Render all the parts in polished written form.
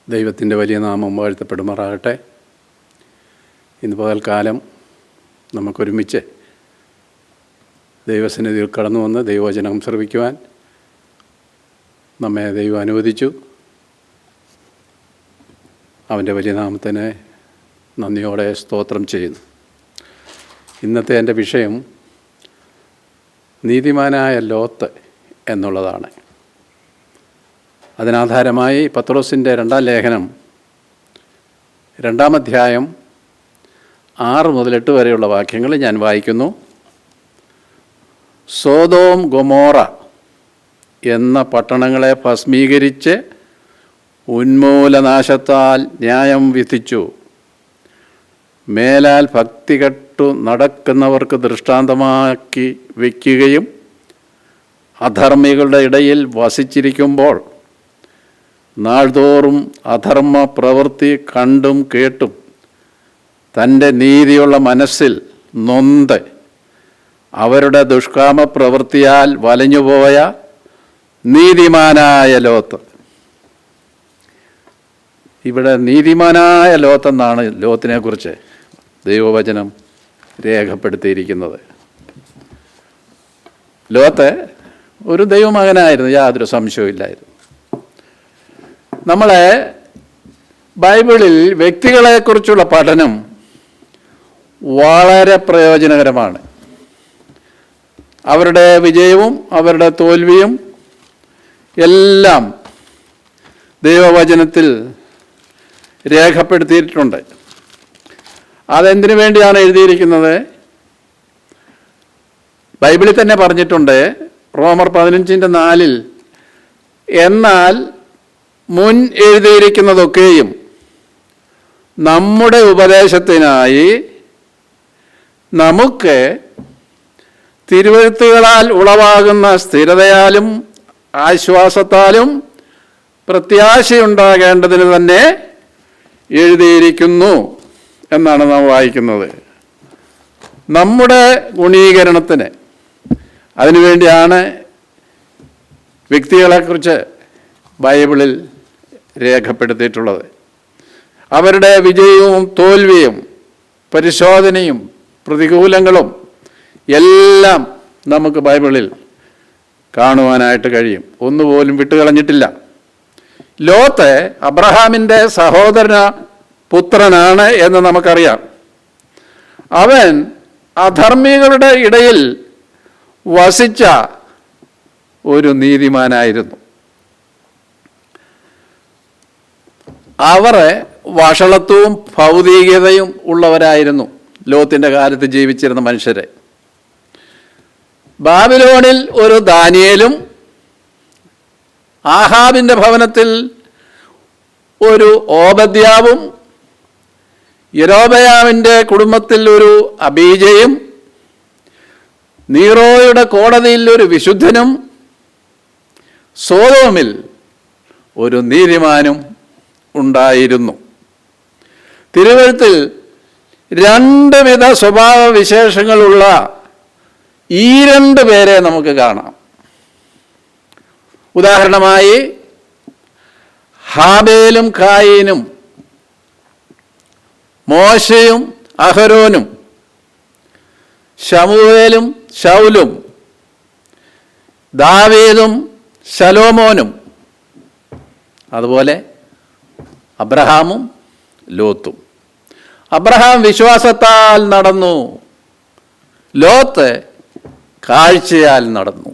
ദൈവത്തിൻ്റെ വലിയ നാമം വാഴ്ത്തപ്പെടുമാറാകട്ടെ. ഇന്ന് പകൽക്കാലം നമുക്കൊരുമിച്ച് ദൈവസന്നിധിയിൽ കടന്നു വന്ന് ദൈവവചനം ശ്രവിക്കുവാൻ നമ്മെ ദൈവം അനുവദിച്ചു. അവൻ്റെ വലിയ നാമത്തിന് നന്ദിയോടെ സ്തോത്രം ചെയ്യുന്നു. ഇന്നത്തെ എൻ്റെ വിഷയം നീതിമാനായ ലോത്ത് എന്നുള്ളതാണ്. അതിനാധാരമായി പത്രോസിൻ്റെ 2-ാം ലേഖനം 2-ാം അധ്യായം 6 മുതൽ 8 വരെയുള്ള വാക്യങ്ങൾ ഞാൻ വായിക്കുന്നു. സോദോം ഗൊമോറ എന്ന പട്ടണങ്ങളെ ഭസ്മീകരിച്ച് ഉന്മൂലനാശത്താൽ ന്യായം വിധിച്ചു. മേലാൽ ഭക്തി കെട്ടു നടക്കുന്നവർക്ക് ദൃഷ്ടാന്തമാക്കി വയ്ക്കുകയും അധർമ്മികളുടെ ഇടയിൽ വസിച്ചിരിക്കുമ്പോൾ നാൾതോറും അധർമ്മ പ്രവൃത്തി കണ്ടും കേട്ടും തൻ്റെ നീതിയുള്ള മനസ്സിൽ നൊന്ത് അവരുടെ ദുഷ്കാമ പ്രവൃത്തിയാൽ വലഞ്ഞുപോയ നീതിമാനായ ലോത്ത്. ഇവിടെ നീതിമാനായ ലോത്തെന്നാണ് ലോത്തിനെക്കുറിച്ച് ദൈവവചനം രേഖപ്പെടുത്തിയിരിക്കുന്നത്. ലോത്ത് ഒരു ദൈവമകനായിരുന്നു, യാതൊരു സംശയവുമില്ലായിരുന്നു. നമ്മളെ ബൈബിളിൽ വ്യക്തികളെക്കുറിച്ചുള്ള പഠനം വളരെ പ്രയോജനകരമാണ്. അവരുടെ വിജയവും അവരുടെ തോൽവിയും എല്ലാം ദൈവവചനത്തിൽ രേഖപ്പെടുത്തിയിട്ടുണ്ട്. അതെന്തിനു വേണ്ടിയാണ് എഴുതിയിരിക്കുന്നത്? ബൈബിളിൽ തന്നെ പറഞ്ഞിട്ടുണ്ട്, റോമർ 15:4, എന്നാൽ മുൻ എഴുതിയിരിക്കുന്നതൊക്കെയും നമ്മുടെ ഉപദേശത്തിനായി നമുക്ക് തിരുവെഴുത്തുകളാൽ ഉളവാകുന്ന സ്ഥിരതയാലും ആശ്വാസത്താലും പ്രത്യാശയുണ്ടാകേണ്ടതിന് തന്നെ എഴുതിയിരിക്കുന്നു എന്നാണ് നാം വായിക്കുന്നത്. നമ്മുടെ ഗുണീകരണത്തിന് അതിനുവേണ്ടിയാണ് വ്യക്തികളെക്കുറിച്ച് ബൈബിളിൽ രേഖപ്പെടുത്തിയിട്ടുള്ളത്. അവരുടെ വിജയവും തോൽവിയും പരിശോധനയും പ്രതികൂലങ്ങളും എല്ലാം നമുക്ക് ബൈബിളിൽ കാണുവാനായിട്ട് കഴിയും. ഒന്നുപോലും വിട്ടുകളഞ്ഞിട്ടില്ല. ലോത്ത് അബ്രഹാമിൻ്റെ സഹോദര പുത്രനാണ് എന്ന് നമുക്കറിയാം. അവൻ അധർമ്മികളുടെ ഇടയിൽ വസിച്ച ഒരു നീതിമാനായിരുന്നു. അവർ വഷളത്വവും ഭൗതികതയും ഉള്ളവരായിരുന്നു ലോത്തിൻ്റെ കാലത്ത് ജീവിച്ചിരുന്ന മനുഷ്യരെ. ബാബിലോണിൽ ഒരു ദാനിയേലും ആഹാബിൻ്റെ ഭവനത്തിൽ ഒരു ഓബദ്യാവും യൊരോബയാമിൻ്റെ കുടുംബത്തിൽ ഒരു അബീജയും നീറോയുടെ കോടതിയിൽ ഒരു വിശുദ്ധനും സോദോമിൽ ഒരു നീതിമാനും ഉണ്ടായിരുന്നു. തിരുവെഴുത്തിൽ 2 വിധ സ്വഭാവ വിശേഷങ്ങളുള്ള ഈ 2 പേരെ നമുക്ക് കാണാം. ഉദാഹരണമായി ഹാബേലും കായീനും, മോശയും അഹരോനും, ശമൂവേലും ശൗലും, ദാവീദും ശലോമോനും, അതുപോലെ അബ്രഹാമും ലോത്തും. അബ്രഹാം വിശ്വാസത്താൽ നടന്നു, ലോത്ത് കാഴ്ചയാൽ നടന്നു.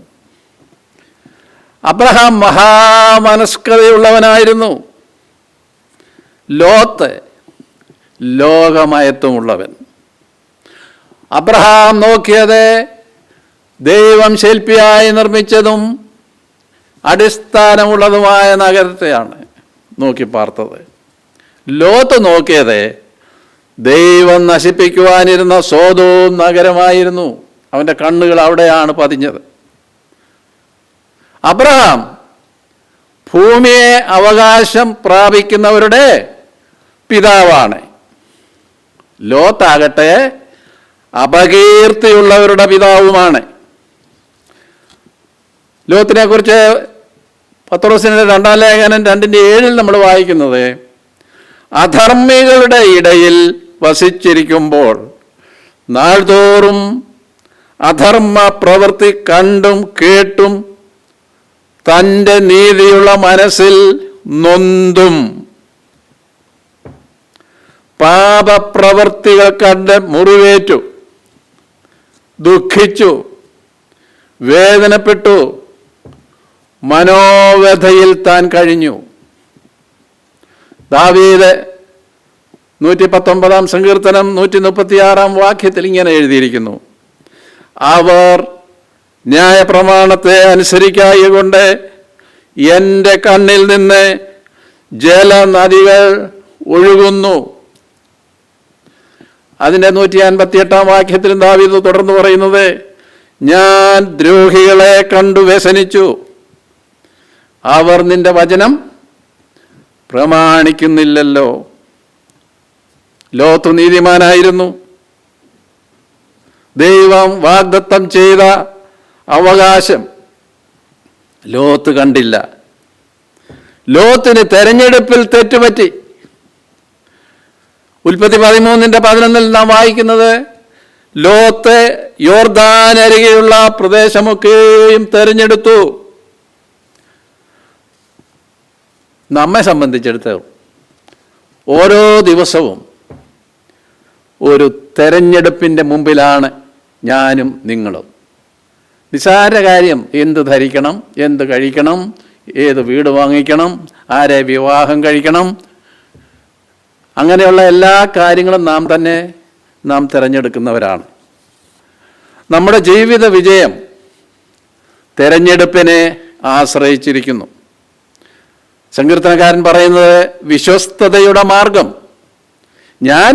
അബ്രഹാം മഹാമനസ്കതയുള്ളവനായിരുന്നു, ലോത്ത് ലോകമയത്വമുള്ളവൻ. അബ്രഹാം നോക്കിയത് ദൈവം ശില്പിയായി നിർമ്മിച്ചതും അടിസ്ഥാനമുള്ളതുമായ നഗരത്തെയാണ് നോക്കി പാർത്തത്. ലോത്ത് നോക്കിയത് ദൈവം നശിപ്പിക്കുവാനിരുന്ന സോദോം നഗരമായിരുന്നു. അവൻ്റെ കണ്ണുകൾ അവിടെയാണ് പതിഞ്ഞത്. അബ്രഹാം ഭൂമിയെ അവകാശം പ്രാപിക്കുന്നവരുടെ പിതാവാണ്. ലോത്താകട്ടെ അപകീർത്തിയുള്ളവരുടെ പിതാവുമാണ്. ലോത്തിനെ കുറിച്ച് പത്രോസിന്റെ 2-ാം ലേഖനം 2:7 നമ്മൾ വായിക്കുന്നത്, അധർമ്മികളുടെ ഇടയിൽ വസിച്ചിരിക്കുമ്പോൾ നാൾതോറും അധർമ്മ പ്രവൃത്തി കണ്ടും കേട്ടും തൻ്റെ നീതിയുള്ള മനസ്സിൽ നൊന്തും പാപപ്രവൃത്തികൾ കണ്ട് മുറിവേറ്റു, ദുഃഖിച്ചു, വേദനപ്പെട്ടു, മനോവ്യഥയിൽ താൻ കഴിഞ്ഞു. ദാവീദ് 119-ാം സങ്കീർത്തനം 136-ാം വാക്യത്തിൽ ഇങ്ങനെ എഴുതിയിരിക്കുന്നു, അവർ ന്യായപ്രമാണത്തെ അനുസരിക്കായകൊണ്ട് എൻ്റെ കണ്ണിൽ നിന്ന് ജലനദികൾ ഒഴുകുന്നു. അതിൻ്റെ 158-ാം വാക്യത്തിൽ ദാവീദ് തുടർന്ന് പറയുന്നത്, ഞാൻ ദ്രോഹികളെ കണ്ടു വ്യസനിച്ചു, അവർ നിന്റെ വചനം പ്രമാണിക്കുന്നില്ലല്ലോ. ലോത്ത് നീതിമാനായിരുന്നു. ദൈവം വാഗ്ദത്തം ചെയ്ത അവകാശം ലോത്ത് കണ്ടില്ല. ലോത്തിന് തെരഞ്ഞെടുപ്പിൽ തെറ്റുപറ്റി. ഉൽപ്പത്തി 13:11 നാം വായിക്കുന്നത്, ലോത്ത് യോർദാൻ അരികെയുള്ള പ്രദേശമൊക്കെയും തെരഞ്ഞെടുത്തു. നമ്മെ സംബന്ധിച്ചിടത്തോളം ഓരോ ദിവസവും ഒരു തെരഞ്ഞെടുപ്പിൻ്റെ മുമ്പിലാണ് ഞാനും നിങ്ങളും. നിസ്സാര കാര്യം, എന്ത് ധരിക്കണം, എന്ത് കഴിക്കണം, ഏത് വീട് വാങ്ങിക്കണം, ആരെ വിവാഹം കഴിക്കണം, അങ്ങനെയുള്ള എല്ലാ കാര്യങ്ങളും നാം തിരഞ്ഞെടുക്കുന്നവരാണ്. നമ്മുടെ ജീവിത വിജയം തിരഞ്ഞെടുപ്പിനെ ആശ്രയിച്ചിരിക്കുന്നു. സങ്കീർത്തനക്കാരൻ പറയുന്നത്, വിശ്വസ്തതയുടെ മാർഗം ഞാൻ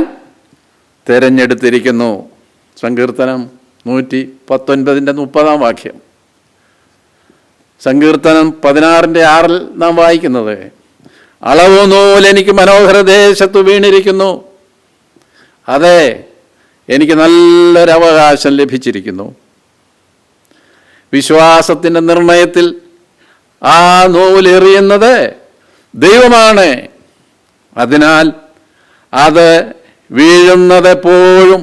തിരഞ്ഞെടുത്തിരിക്കുന്നു. സങ്കീർത്തനം 119:30 വാക്യം. സങ്കീർത്തനം 16:6 നാം വായിക്കുന്നത്, അളവു നൂൽ എനിക്ക് മനോഹര ദേശത്തു വീണിരിക്കുന്നു. അതെ, എനിക്ക് നല്ലൊരവകാശം ലഭിച്ചിരിക്കുന്നു. വിശ്വാസത്തിൻ്റെ നിർണയത്തിൽ ആ നൂലെറിയുന്നത് ദൈവമാണ്. അതിനാൽ അത് വീഴുന്നത് എപ്പോഴും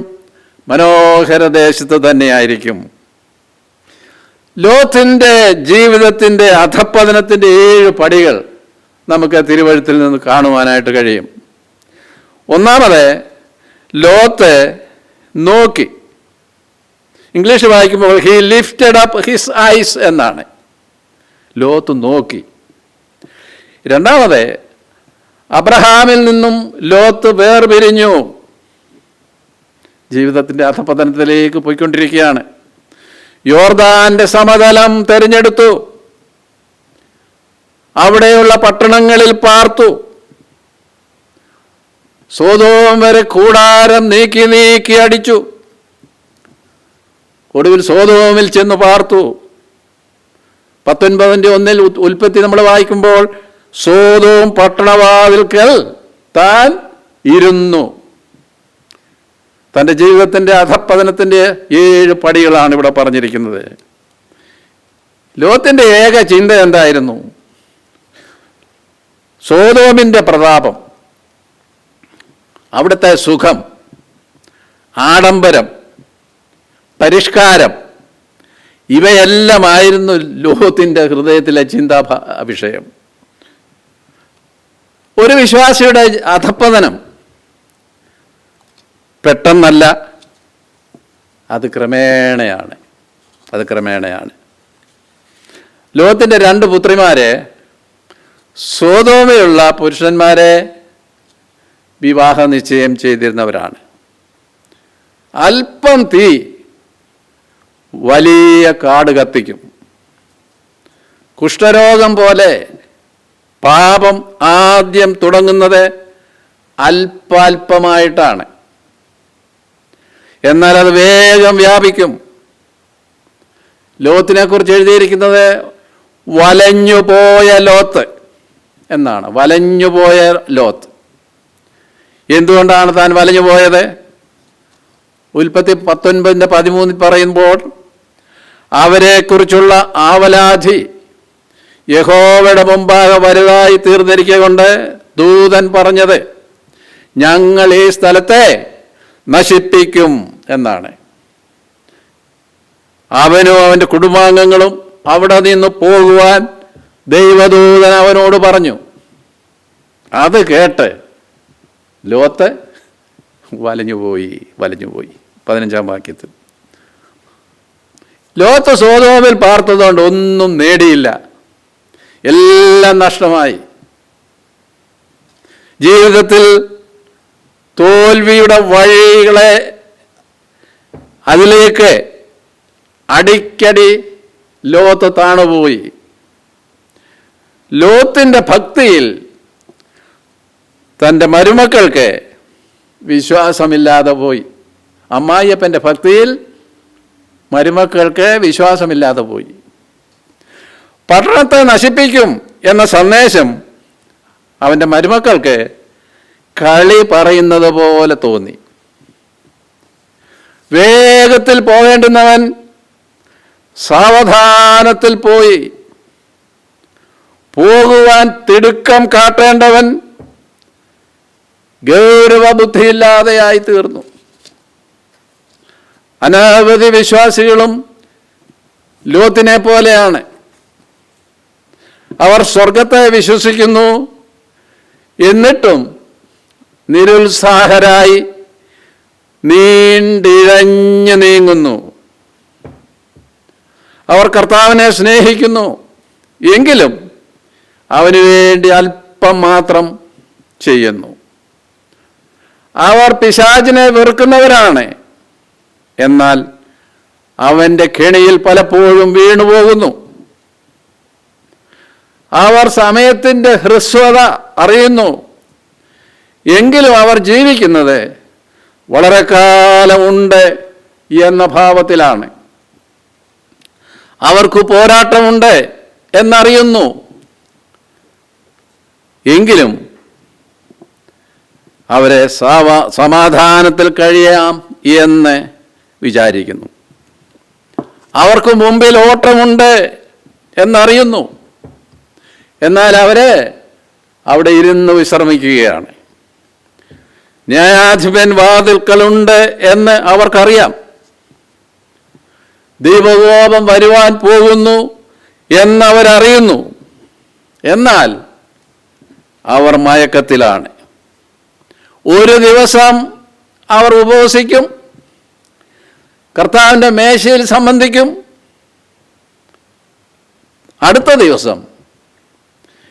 മനോഹര ദേശത്ത് തന്നെയായിരിക്കും. ലോത്തിൻ്റെ ജീവിതത്തിൻ്റെ അധപ്പതനത്തിൻ്റെ 7 പടികൾ നമുക്ക് തിരുവഴുത്തിൽ നിന്ന് കാണുവാനായിട്ട് കഴിയും. ഒന്നാമത്, ലോത്ത് നോക്കി. ഇംഗ്ലീഷ് വായിക്കുമ്പോൾ he lifted up his eyes എന്നാണ്. ലോത്ത് നോക്കി. രണ്ടാമത്, അബ്രഹാമിൽ നിന്നും ലോത്ത് വേർപിരിഞ്ഞു. ജീവിതത്തിൻ്റെ അധപതനത്തിലേക്ക് പോയിക്കൊണ്ടിരിക്കുകയാണ്. യോർദാന്റെ സമതലം തിരഞ്ഞെടുത്തു. അവിടെയുള്ള പട്ടണങ്ങളിൽ പാർത്തു. സോദോം വരെ കൂടാരം നീക്കി അടിച്ചു. ഒടുവിൽ സോദോമിൽ ചെന്ന് പാർത്തു. 19:1 ഉൽപ്പത്തി നമ്മൾ വായിക്കുമ്പോൾ, സോദോം പട്ടണവാതിൽക്കൽ താൻ ഇരുന്നു. തൻ്റെ ജീവിതത്തിൻ്റെ അധപ്പതനത്തിൻ്റെ 7 പടികളാണ് ഇവിടെ പറഞ്ഞിരിക്കുന്നത്. ലോത്തിൻ്റെ ഏക ചിന്ത എന്തായിരുന്നു? സോദോമിൻ്റെ പ്രതാപം, അവിടുത്തെ സുഖം, ആഡംബരം, പരിഷ്കാരം, ഇവയെല്ലാമായിരുന്നു ലോത്തിൻ്റെ ഹൃദയത്തിലെ ചിന്താ വിഷയം. ഒരു വിശ്വാസിയുടെ അധപ്പതനം പെട്ടെന്നല്ല, അത് ക്രമേണയാണ്. ലോത്തിൻ്റെ 2 പുത്രിമാരെ സോദോമിലുള്ള പുരുഷന്മാരെ വിവാഹ നിശ്ചയം ചെയ്തിരുന്നവരാണ്. അല്പം തീ വലിയ കാട് കത്തിക്കും. കുഷ്ഠരോഗം പോലെ പാപം ആദ്യം തുടങ്ങുന്നത് അല്പാൽപമായിട്ടാണ്. എന്നാൽ അത് വേഗം വ്യാപിക്കും. ലോത്തിനെ കുറിച്ച് എഴുതിയിരിക്കുന്നത് വലഞ്ഞുപോയ ലോത്ത് എന്നാണ്. വലഞ്ഞുപോയ ലോത്ത്. എന്തുകൊണ്ടാണ് താൻ വലഞ്ഞുപോയത്? ഉൽപ്പത്തി 19:13 പറയുമ്പോൾ, അവരെക്കുറിച്ചുള്ള ആവലാധി യഹോവയുടെ മുമ്പാകെ വലുതായി തീർന്നിരിക്കൊണ്ട് ദൂതൻ പറഞ്ഞത്, ഞങ്ങൾ ഈ സ്ഥലത്തെ നശിപ്പിക്കും എന്നാണ്. അവനും അവൻ്റെ കുടുംബാംഗങ്ങളും അവിടെ നിന്ന് പോകുവാൻ ദൈവദൂതൻ അവനോട് പറഞ്ഞു. അത് കേട്ട് ലോത്ത് വലഞ്ഞുപോയി. 15-ാം വാക്യത്തിൽ ലോത്ത് സോദോമിൽ പാർത്തതുകൊണ്ട് ഒന്നും നേടിയില്ല, എല്ലാം നഷ്ടമായി. ജീവിതത്തിൽ തോൽവിയുടെ വഴികളെ അതിലേക്ക് അടിക്കടി ലോത്ത് താണുപോയി. ലോത്തിൻ്റെ ഭക്തിയിൽ തൻ്റെ മരുമക്കൾക്ക് വിശ്വാസമില്ലാതെ പോയി. അമ്മായിയപ്പൻ്റെ ഭക്തിയിൽ മരുമക്കൾക്ക് വിശ്വാസമില്ലാതെ പോയി. പട്ടണത്തെ നശിപ്പിക്കും എന്ന സന്ദേശം അവൻ്റെ മരുമക്കൾക്ക് കളി പറയുന്നത് പോലെ തോന്നി. വേഗത്തിൽ പോകേണ്ടുന്നവൻ സാവധാനത്തിൽ പോയി, പോകുവാൻ തിടുക്കം കാട്ടേണ്ടവൻ ഗൗരവബുദ്ധിയില്ലാതെയായി തീർന്നു. അനവധി വിശ്വാസികളും ലോത്തിനെ പോലെയാണ്. അവർ സ്വർഗത്തെ വിശ്വസിക്കുന്നു, എന്നിട്ടും നിരുത്സാഹരായി നീണ്ടിഴഞ്ഞു നീങ്ങുന്നു. അവർ കർത്താവിനെ സ്നേഹിക്കുന്നു, എങ്കിലും അവന് വേണ്ടി അല്പം മാത്രം ചെയ്യുന്നു. അവർ പിശാചിനെ വെറുക്കുന്നവരാണ്, എന്നാൽ അവൻ്റെ കെണിയിൽ പലപ്പോഴും വീണുപോകുന്നു. അവർ സമയത്തിൻ്റെ ഹ്രസ്വത അറിയുന്നു, എങ്കിലും അവർ ജീവിക്കുന്നത് വളരെ കാലമുണ്ട് എന്ന ഭാവത്തിലാണ്. അവർക്ക് പോരാട്ടമുണ്ട് എന്നറിയുന്നു, എങ്കിലും അവരെ സമാധാനത്തിൽ കഴിയാം എന്ന് വിചാരിക്കുന്നു. അവർക്ക് മുമ്പിൽ ഓട്ടമുണ്ട് എന്നറിയുന്നു, എന്നാൽ അവരെ അവിടെ ഇരുന്ന് വിശ്രമിക്കുകയാണ്. ന്യായാധിപൻ വാതിൽക്കലുണ്ട് എന്ന് അവർക്കറിയാം. ദൈവകോപം വരുവാൻ പോകുന്നു എന്നവരറിയുന്നു, എന്നാൽ അവർ മയക്കത്തിലാണ്. ഒരു ദിവസം അവർ ഉപവസിക്കും, കർത്താവിൻ്റെ മേശയിൽ സംബന്ധിക്കും. അടുത്ത ദിവസം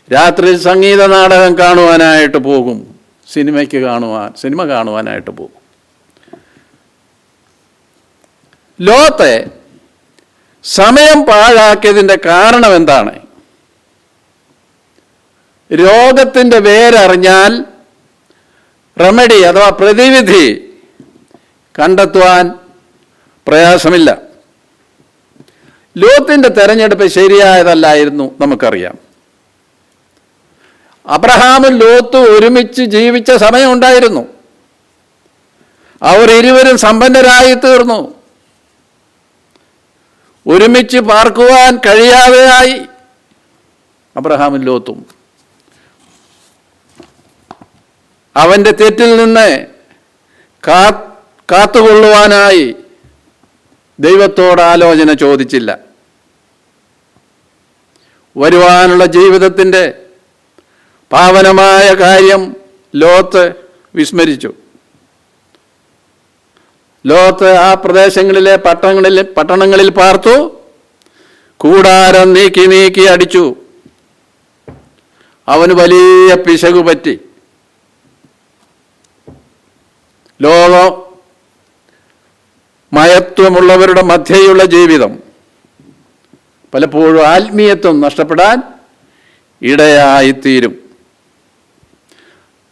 രാത്രി സംഗീത നാടകം കാണുവാനായിട്ട് പോകും, സിനിമ കാണുവാനായിട്ട് പോകും. ലോത്ത് സമയം പാഴാക്കിയതിൻ്റെ കാരണം എന്താണ്? രോഗത്തിൻ്റെ വേരറിഞ്ഞാൽ റെമഡി അഥവാ പ്രതിവിധി കണ്ടെത്തുവാൻ പ്രയാസമില്ല. ലോത്തിൻ്റെ തെരഞ്ഞെടുപ്പ് ശരിയായതല്ലായിരുന്നു, നമുക്കറിയാം. അബ്രഹാമും ലോത്തും ഒരുമിച്ച് ജീവിച്ച സമയമുണ്ടായിരുന്നു. അവർ ഇരുവരും സമ്പന്നരായി തീർന്നു. ഒരുമിച്ച് പാർക്കുവാൻ കഴിയാതെയായി അബ്രഹാമും ലോത്തും. അവൻ്റെ തെറ്റിൽ നിന്ന് കാത്തുകൊള്ളുവാനായി ദൈവത്തോട് ആലോചന ചോദിച്ചില്ല. വരുവാനുള്ള ജീവിതത്തിൻ്റെ പാവനമായ കാര്യം ലോത്ത് വിസ്മരിച്ചു. ലോത്ത് ആ പ്രദേശങ്ങളിലെ പട്ടണങ്ങളിൽ പാർത്തു. കൂടാരം നീക്കി അടിച്ചു. അവന് വലിയ പിശകു പറ്റി. മയത്വമുള്ളവരുടെ മധ്യയുള്ള ജീവിതം പലപ്പോഴും ആത്മീയത്വം നഷ്ടപ്പെടാൻ ഇടയായിത്തീരും.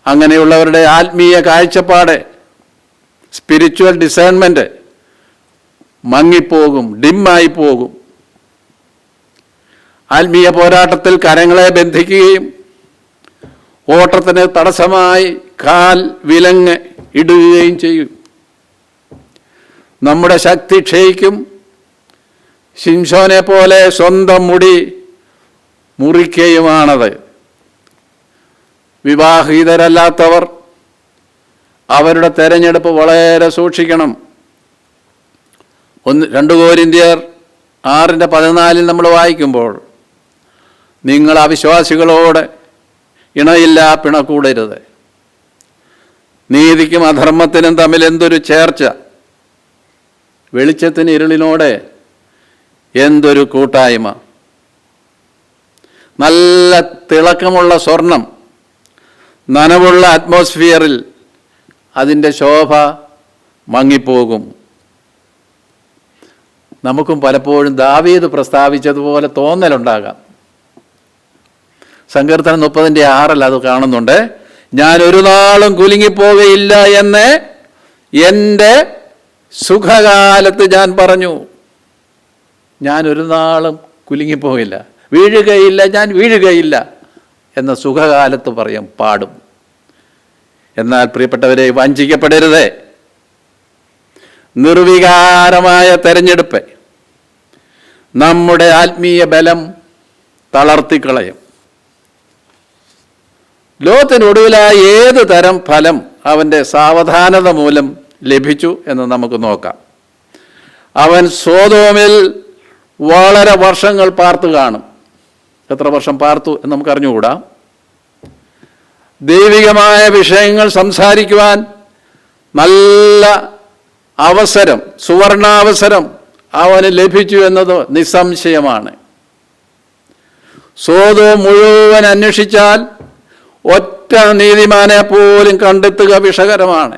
അങ്ങനെയുള്ളവരുടെ ആത്മീയ കാഴ്ചപ്പാട്, സ്പിരിച്വൽ ഡിസേൺമെൻറ്റ് മങ്ങിപ്പോകും, ഡിമ്മായി പോകും. ആത്മീയ പോരാട്ടത്തിൽ കരങ്ങളെ ബന്ധിക്കുകയും ഓട്ടത്തിന് തടസ്സമായി കാൽ വിലങ്ങ് ഇടുകയും ചെയ്യും. നമ്മുടെ ശക്തി ക്ഷയിക്കും. ശിംശോനെ പോലെ സ്വന്തം മുടി മുറിക്കുകയുമാണത്. വിവാഹിതരല്ലാത്തവർ അവരുടെ തെരഞ്ഞെടുപ്പ് വളരെ സൂക്ഷിക്കണം. 2 കൊരിന്ത്യർ 6:14 നമ്മൾ വായിക്കുമ്പോൾ, നിങ്ങൾ അവിശ്വാസികളോട് ഇണയില്ലാ പിണക്കൂടരുത്. നീതിക്കും അധർമ്മത്തിനും തമ്മിൽ എന്തൊരു ചേർച്ച, വെളിച്ചത്തിന് ഇരുളിനോട് എന്തൊരു കൂട്ടായ്മ. നല്ല തിളക്കമുള്ള സ്വർണം നനവുള്ള അറ്റ്മോസ്ഫിയറിൽ അതിൻ്റെ ശോഭ മങ്ങിപ്പോകും. നമുക്കും പലപ്പോഴും ദാവീദ് പ്രസ്താവിച്ചതുപോലെ തോന്നലുണ്ടാകാം. സങ്കീർത്തനം 30:6 അത് കാണുന്നുണ്ട്. ഞാൻ ഒരു നാളും കുലുങ്ങിപ്പോകയില്ല എന്ന് എൻ്റെ സുഖകാലത്ത് ഞാൻ പറഞ്ഞു. ഞാൻ ഒരു നാളും കുലുങ്ങിപ്പോകില്ല, വീഴുകയില്ല, ഞാൻ വീഴുകയില്ല എന്ന സുഖകാലത്ത് പാടും. എന്നാൽ പ്രിയപ്പെട്ടവരെ, വഞ്ചിക്കപ്പെടരുത്. നിർവികാരമായ തെരഞ്ഞെടുപ്പ് നമ്മുടെ ആത്മീയ ബലം തളർത്തിക്കളയും. ലോകത്തിനൊടുവിലായ ഏത് തരം ഫലം അവൻ്റെ സാവധാനത മൂലം ലഭിച്ചു എന്ന് നമുക്ക് നോക്കാം. അവൻ സോദോമിൽ വളരെ വർഷങ്ങൾ പാർത്തു കാണും. എത്ര വർഷം പാർത്തു എന്ന് നമുക്ക് അറിഞ്ഞുകൂടാ. ദൈവികമായ വിഷയങ്ങൾ സംസാരിക്കുവാൻ നല്ല അവസരം, സുവർണാവസരം അവന് ലഭിച്ചു എന്നത് നിസ്സംശയമാണ്. സോദോം മുഴുവൻ അന്വേഷിച്ചാൽ ഒറ്റ നീതിമാനെ പോലും കണ്ടെത്തുക വിഷകരമാണ്.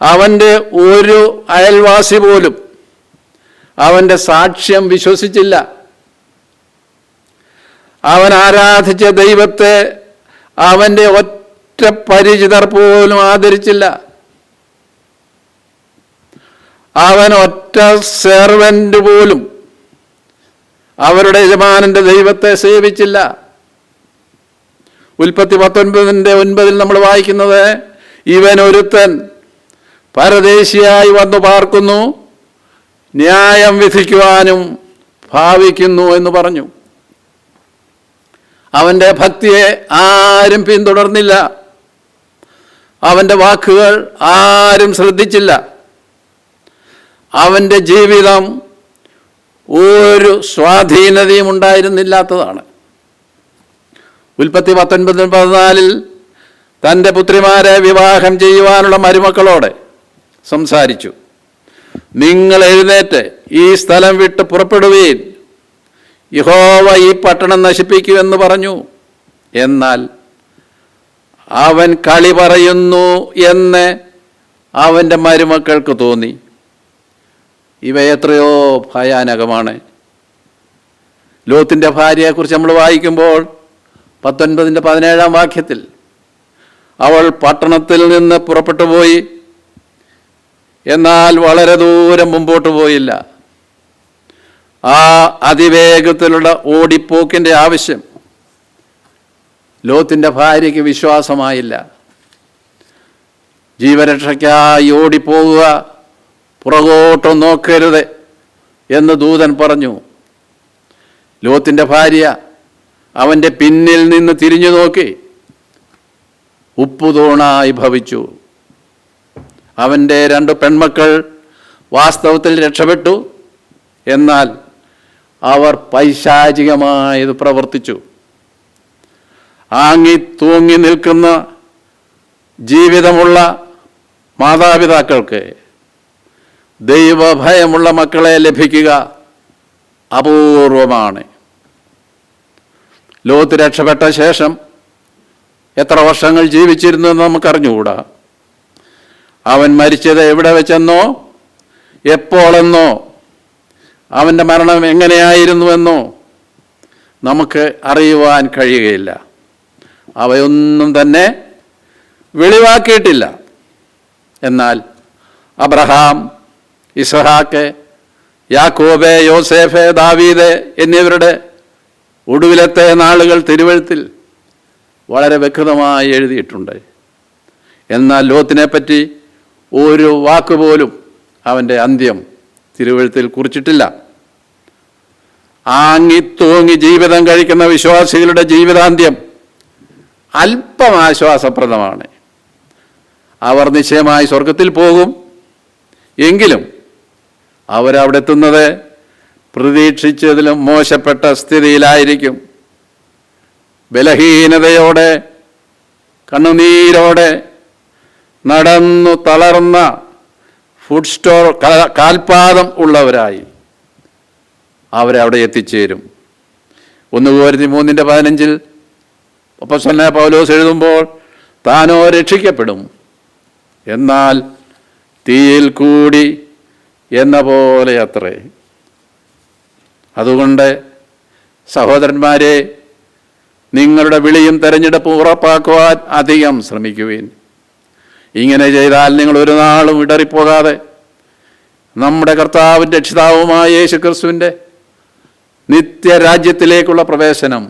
അവൻ്റെ ഒരു അയൽവാസി പോലും അവൻ്റെ സാക്ഷ്യം വിശ്വസിച്ചില്ല. അവൻ ആരാധിച്ച ദൈവത്തെ അവൻ്റെ ഒറ്റ പരിചിതർ പോലും ആദരിച്ചില്ല. അവൻ ഒറ്റ സെർവൻ്റ് പോലും അവരുടെ യജമാനൻ്റെ ദൈവത്തെ സേവിച്ചില്ല. ഉൽപ്പത്തി 19:9 നമ്മൾ വായിക്കുന്നത്, ഇവൻ ഒരുത്തൻ പരദേശിയായി വന്നു പാർക്കുന്നു, ന്യായം വിധിക്കുവാനും ഭാവിക്കുന്നു എന്ന് പറഞ്ഞു. അവൻ്റെ ഭക്തിയെ ആരും പിന്തുടർന്നില്ല. അവൻ്റെ വാക്കുകൾ ആരും ശ്രദ്ധിച്ചില്ല. അവൻ്റെ ജീവിതം ഒരു സ്വാധീനതയും ഉണ്ടായിരുന്നില്ലാത്തതാണ്. ഉൽപ്പത്തി 19:14 തൻ്റെ പുത്രിമാരെ വിവാഹം ചെയ്യുവാനുള്ള മരുമക്കളോട് സംസാരിച്ചു. നിങ്ങൾ എഴുന്നേറ്റ് ഈ സ്ഥലം വിട്ട് പുറപ്പെടുവീൻ, യഹോവ ഈ പട്ടണം നശിപ്പിക്കുമെന്ന് പറഞ്ഞു. എന്നാൽ അവൻ കളി പറയുന്നു എന്ന് അവൻ്റെ മരുമക്കൾക്ക് തോന്നി. ഇവ എത്രയോ ഭയാനകമാണ്. ലോത്തിൻ്റെ ഭാര്യയെക്കുറിച്ച് നമ്മൾ വായിക്കുമ്പോൾ 19:17 വാക്യത്തിൽ, അവൾ പട്ടണത്തിൽ നിന്ന് പുറപ്പെട്ടു പോയി, എന്നാൽ വളരെ ദൂരം മുമ്പോട്ട് പോയില്ല. ആ അതിവേഗത്തിലുള്ള ഓടിപ്പോക്കിൻ്റെ ആവശ്യം ലോത്തിൻ്റെ ഭാര്യയ്ക്ക് വിശ്വാസമായില്ല. ജീവരക്ഷയ്ക്കായി ഓടിപ്പോകുക, പുറകോട്ട് നോക്കരുത് എന്ന് ദൂതൻ പറഞ്ഞു. ലോത്തിൻ്റെ ഭാര്യ അവൻ്റെ പിന്നിൽ നിന്ന് തിരിഞ്ഞു നോക്കി ഉപ്പുതൂണായി ഭവിച്ചു. അവൻ്റെ 2 പെൺമക്കൾ വാസ്തവത്തിൽ രക്ഷപ്പെട്ടു. എന്നാൽ അവർ പൈശാചികമായത് പ്രവർത്തിച്ചു. ആങ്ങി തൂങ്ങി നിൽക്കുന്ന ജീവിതമുള്ള മാതാപിതാക്കൾക്ക് ദൈവഭയമുള്ള മക്കളെ ലഭിക്കുക അപൂർവമാണ്. ലോത്ത് രക്ഷപ്പെട്ട ശേഷം എത്ര വർഷങ്ങൾ ജീവിച്ചിരുന്നു എന്ന് നമുക്കറിഞ്ഞുകൂടാ. അവൻ മരിച്ചത് എവിടെ വെച്ചെന്നോ എപ്പോഴെന്നോ അവൻ്റെ മരണം എങ്ങനെയായിരുന്നുവെന്നോ നമുക്ക് അറിയുവാൻ കഴിയുകയില്ല. അവയൊന്നും തന്നെ വെളിവാക്കിയിട്ടില്ല. എന്നാൽ അബ്രഹാം, ഇസ്ഹാക്ക്, യാക്കോബ്, യോസേഫ്, ദാവീദ് എന്നിവരുടെ ഒടുവിലത്തെ നാളുകൾ തിരുവെഴുത്തിൽ വളരെ വ്യക്തമായി എഴുതിയിട്ടുണ്ട്. എന്നാൽ ലോത്തിനെപ്പറ്റി ഒരു വാക്കുപോലും അവൻ്റെ അന്ത്യം തിരുവെഴുത്തിൽ കുറിച്ചിട്ടില്ല. ആങ്ങിത്തൂങ്ങി ജീവിതം കഴിക്കുന്ന വിശ്വാസികളുടെ ജീവിതാന്ത്യം അല്പം ആശ്വാസപ്രദമാണ്. അവർ നിശ്ചയമായി സ്വർഗത്തിൽ പോകും. എങ്കിലും അവരവിടെ എത്തുന്നത് പ്രതീക്ഷിച്ചതിലും മോശപ്പെട്ട സ്ഥിതിയിലായിരിക്കും. ബലഹീനതയോടെ, കണ്ണുനീരോടെ, നടന്നു തളർന്ന ഫുഡ് സ്റ്റോർ കാൽപാദം ഉള്ളവരായി അവരവിടെ എത്തിച്ചേരും. 1 കൊരിന്ത്യർ 3:15 അപ്പോസ്തലനായ പൗലോസ് എഴുതുമ്പോൾ, താനോ രക്ഷിക്കപ്പെടും, എന്നാൽ തീയിൽ കൂടി എന്ന പോലെ അത്രേ. അതുകൊണ്ട് സഹോദരന്മാരെ, നിങ്ങളുടെ വിളിയും തെരഞ്ഞെടുപ്പും ഉറപ്പാക്കുവാൻ അധികം ശ്രമിക്കുവിൻ. ഇങ്ങനെ ചെയ്താൽ നിങ്ങൾ ഒരു നാളും ഇടറിപ്പോകാതെ നമ്മുടെ കർത്താവും രക്ഷിതാവുമായ യേശുക്രിസ്തുവിൻ്റെ നിത്യരാജ്യത്തിലേക്കുള്ള പ്രവേശനം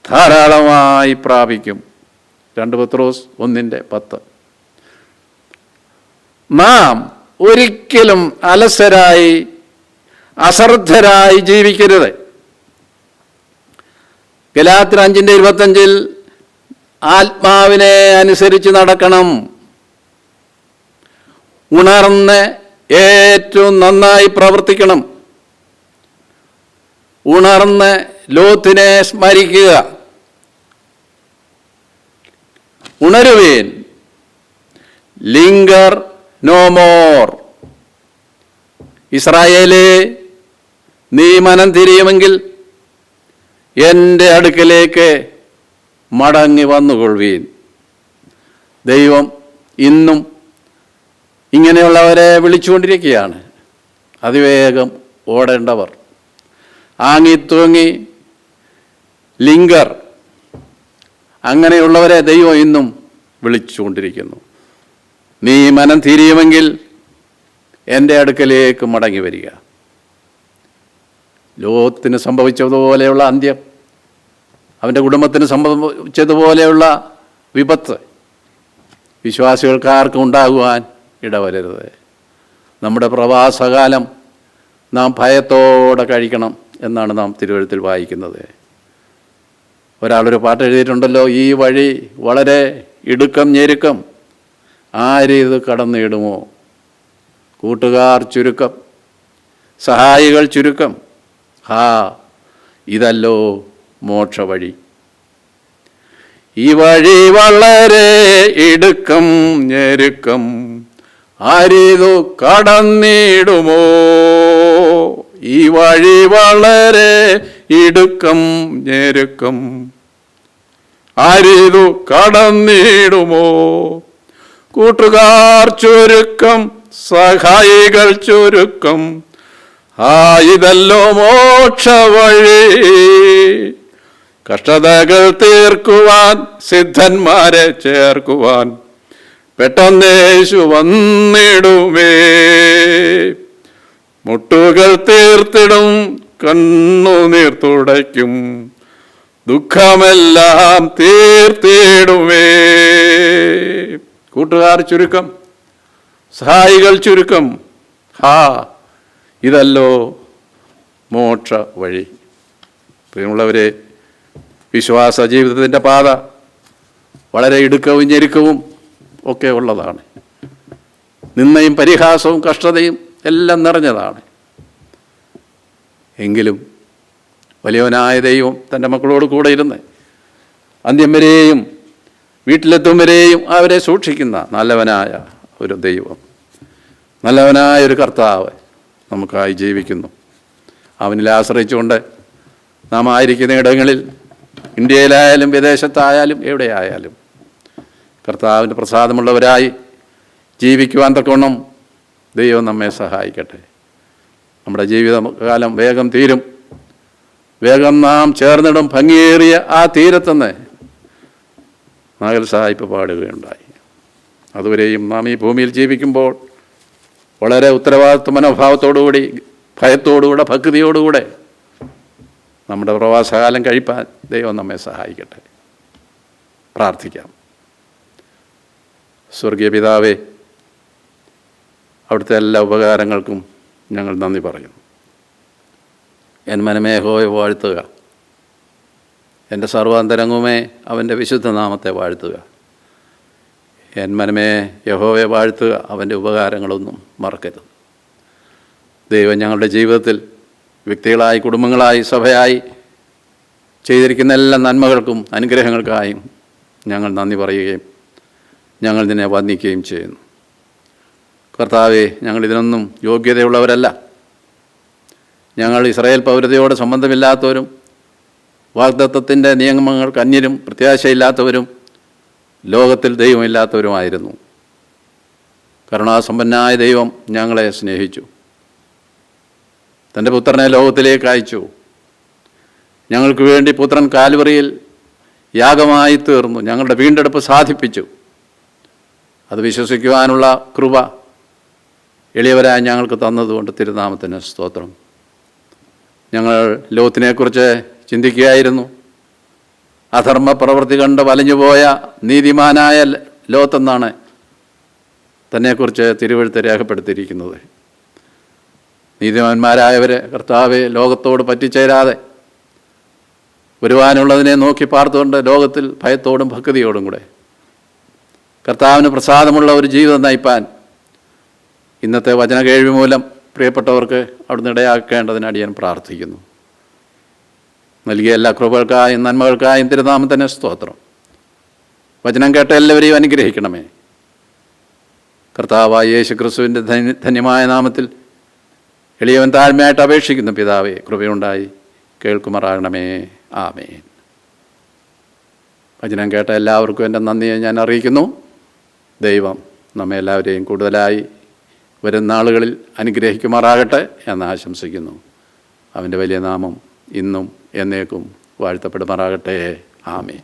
ധാരാളമായി പ്രാപിക്കും. 2 പത്രോസ് 1:10. നാം ഒരിക്കലും അലസരായി അശ്രദ്ധരായി ജീവിക്കരുത്. ഗലാത്യർ 5:25 ആത്മാവിനെ അനുസരിച്ച് നടക്കണം. ഉണർന്ന് ഏറ്റവും നന്നായി പ്രവർത്തിക്കണം. ഉണർന്ന് ലോത്തിനെ സ്മരിക്കുക. ഉണരുവേൻ, ലിംഗർ നോ മോർ. ഇസ്രായേലേ, നീ മനം തിരിയുമെങ്കിൽ എൻ്റെ അടുക്കലേക്ക് മടങ്ങി വന്നുകൊള്ളുവീൻ. ദൈവം ഇന്നും ഇങ്ങനെയുള്ളവരെ വിളിച്ചുകൊണ്ടിരിക്കുകയാണ്. അതിവേഗം ഓടേണ്ടവർ, ആങ്ങിത്തൂങ്ങി ലിംഗർ, അങ്ങനെയുള്ളവരെ ദൈവം ഇന്നും വിളിച്ചുകൊണ്ടിരിക്കുന്നു. നീ മനം തിരിയുമെങ്കിൽ എൻ്റെ അടുക്കലേക്ക് മടങ്ങി വരിക. ലോകത്തിന് സംഭവിച്ചതുപോലെയുള്ള അന്ത്യം, അവൻ്റെ കുടുംബത്തിന് സംഭവിച്ചതുപോലെയുള്ള വിപത്ത് വിശ്വാസികൾക്കാർക്കും ഉണ്ടാകുവാൻ ഇടവരരുത്. നമ്മുടെ പ്രവാസകാലം നാം ഭയത്തോടെ കഴിക്കണം എന്നാണ് നാം തിരുവെഴുത്തിൽ വായിക്കുന്നത്. ഒരാളൊരു പാട്ട് എഴുതിയിട്ടുണ്ടല്ലോ, ഈ വഴി വളരെ ഇടുക്കം ഞെരുക്കം, ആരിത് കടന്നിടുമോ? കൂട്ടുകാർ ചുരുക്കം, സഹായികൾ ചുരുക്കം, ഇതല്ലോ മോക്ഷവഴി. ഈ വഴി വളരെ ഇടുക്കം ഞെരുക്കം, ആരിതു കടന്നിടുമോ? ഈ വഴി വളരെ ഇടുക്കം ഞെരുക്കം, ആരിതു കടന്നിടുമോ? കൂട്ടുകാർ ചുരുക്കം, സഹായികൾ ചുരുക്കം, ഇതല്ലോ മോക്ഷവഴി. കഷ്ടതകൾ തീർക്കുവാൻ, സിദ്ധന്മാരെ ചേർക്കുവാൻ പെട്ടെന്നേശു വന്നിടുമേ. മുട്ടുകൾ തീർത്തിടും, കണ്ണുനീർ തുടയ്ക്കും, ദുഃഖമെല്ലാം തീർത്തിടുമേ. കൂട്ടുകാർ ചുരുക്കം, സഹായികൾ ചുരുക്കം, ഇതല്ലോ മോക്ഷ വഴി. പ്രിയമുള്ളവരെ, വിശ്വാസ ജീവിതത്തിൻ്റെ പാത വളരെ ഇടുക്കവും ഞെരുക്കവും ഒക്കെ ഉള്ളതാണ്. നിന്ദയും പരിഹാസവും കഷ്ടതയും എല്ലാം നിറഞ്ഞതാണ്. എങ്കിലും വലിയവനായ ദൈവം തൻ്റെ മക്കളോട് കൂടെ ഇരുന്ന് അന്ത്യം വരെയും വീട്ടിലെത്തും വരെയും അവരെ സൂക്ഷിക്കുന്ന നല്ലവനായ ഒരു ദൈവം, നല്ലവനായ ഒരു കർത്താവ് നമുക്കായി ജീവിക്കുന്നു. അവനിൽ ആശ്രയിച്ചുകൊണ്ട് നാം ആയിരിക്കുന്ന ഇടങ്ങളിൽ, ഇന്ത്യയിലായാലും വിദേശത്തായാലും എവിടെയായാലും കർത്താവിൻ്റെ പ്രസാദമുള്ളവരായി ജീവിക്കുവാൻ തക്കവണ്ണം ദൈവം നമ്മെ സഹായിക്കട്ടെ. നമ്മുടെ ജീവിതകാലം വേഗം തീരും. വേഗം നാം ചേർന്നിടും ഭംഗിയേറിയ ആ തീരത്തുനിന്ന് നാഗൽ സാഹിബ് പാടുകയുണ്ടായി. അതുവരെയും നാം ഈ ഭൂമിയിൽ ജീവിക്കുമ്പോൾ വളരെ ഉത്തരവാദിത്വ മനോഭാവത്തോടുകൂടി, ഭയത്തോടുകൂടെ, ഭക്തിയോടുകൂടെ നമ്മുടെ പ്രവാസകാലം കഴിപ്പാൻ ദൈവം നമ്മെ സഹായിക്കട്ടെ. പ്രാർത്ഥിക്കാം. സ്വർഗീയ പിതാവേ, അവിടുത്തെ എല്ലാ ഉപകാരങ്ങൾക്കും ഞങ്ങൾ നന്ദി പറയുന്നു. എൻ മനമേ യഹോവയെ വാഴ്ത്തുക. എൻ്റെ സർവാന്തരംഗവുമേ അവൻ്റെ വിശുദ്ധ നാമത്തെ വാഴ്ത്തുക. എൻ മനമേ യഹോവയെ വാഴ്ത്തുക, അവൻ്റെ ഉപകാരങ്ങളൊന്നും മറക്കരുത്. ദൈവം ഞങ്ങളുടെ ജീവിതത്തിൽ വ്യക്തികളായി, കുടുംബങ്ങളായി, സഭയായി ചെയ്തിരിക്കുന്ന എല്ലാ നന്മകൾക്കും അനുഗ്രഹങ്ങൾക്കായും ഞങ്ങൾ നന്ദി പറയുകയും ഞങ്ങൾ നിന്നെ വന്ദിക്കുകയും ചെയ്യുന്നു. കർത്താവേ, ഞങ്ങളിതിനൊന്നും യോഗ്യതയുള്ളവരല്ല. ഞങ്ങൾ ഇസ്രായേൽ പൗരതയോട് സംബന്ധമില്ലാത്തവരും വാഗ്ദത്തത്തിൻ്റെ നിയമങ്ങൾക്ക് അന്യരും പ്രത്യാശയില്ലാത്തവരും ലോകത്തിൽ ദൈവമില്ലാത്തവരുമായിരുന്നു. കരുണാസമ്പന്നനായ ദൈവം ഞങ്ങളെ സ്നേഹിച്ചു, തൻ്റെ പുത്രനെ ലോകത്തിലേക്ക് അയച്ചു. ഞങ്ങൾക്ക് വേണ്ടി പുത്രൻ കാൽവറിയിൽ യാഗമായി തീർന്നു, ഞങ്ങളുടെ വീണ്ടെടുപ്പ് സാധിപ്പിച്ചു. അത് വിശ്വസിക്കുവാനുള്ള കൃപ എളിയവരായി ഞങ്ങൾക്ക് തന്നതുകൊണ്ട് തിരുനാമത്തിന് സ്തോത്രം. ഞങ്ങൾ ലോത്തിനെക്കുറിച്ച് ചിന്തിക്കുകയായിരുന്നു. അധർമ്മ പ്രവൃത്തി കണ്ട് വലഞ്ഞുപോയ നീതിമാനായ ലോത്തെന്നാണ് തന്നെക്കുറിച്ച് തിരുവെഴുത്ത് രേഖപ്പെടുത്തിയിരിക്കുന്നത്. നീതിമാന്മാരായവരെ കർത്താവെ ലോകത്തോട് പറ്റിച്ചേരാതെ വരുവാനുള്ളതിനെ നോക്കി പാർത്തുകൊണ്ട് ലോകത്തിൽ ഭയത്തോടും ഭക്തിയോടും കൂടെ കർത്താവിന് പ്രസാദമുള്ള ഒരു ജീവിതം നയിപ്പാൻ ഇന്നത്തെ വചന കേൾവി മൂലം പ്രിയപ്പെട്ടവർക്ക് അവിടുന്ന് ഇടയാക്കേണ്ടതിന് അടിയൻ പ്രാർത്ഥിക്കുന്നു. നൽകിയ എല്ലാ കൃപകൾക്കായും നന്മകൾക്കായും തിരുനാമത്തിന് സ്തോത്രം. വചനം കേട്ട എല്ലാവരെയും അനുഗ്രഹിക്കണമേ. കർത്താവായ യേശു ക്രിസ്തുവിൻ്റെ ധന്യമായ നാമത്തിൽ എളിയവൻ താഴ്മയായിട്ട് അപേക്ഷിക്കുന്നു. പിതാവേ, കൃപയുണ്ടായി കേൾക്കുമാറാകണമേ. ആമേൻ. വചനം കേട്ട എല്ലാവർക്കും എൻ്റെ നന്ദിയെ ഞാൻ അറിയിക്കുന്നു. ദൈവം നമ്മെ എല്ലാവരെയും കൂടുതലായി വരും നാളുകളിൽ അനുഗ്രഹിക്കുമാറാകട്ടെ എന്ന് ആശംസിക്കുന്നു. അവൻ്റെ വലിയ നാമം ഇന്നും എന്നേക്കും വാഴ്ത്തപ്പെടുമാറാകട്ടെ. ആമേൻ.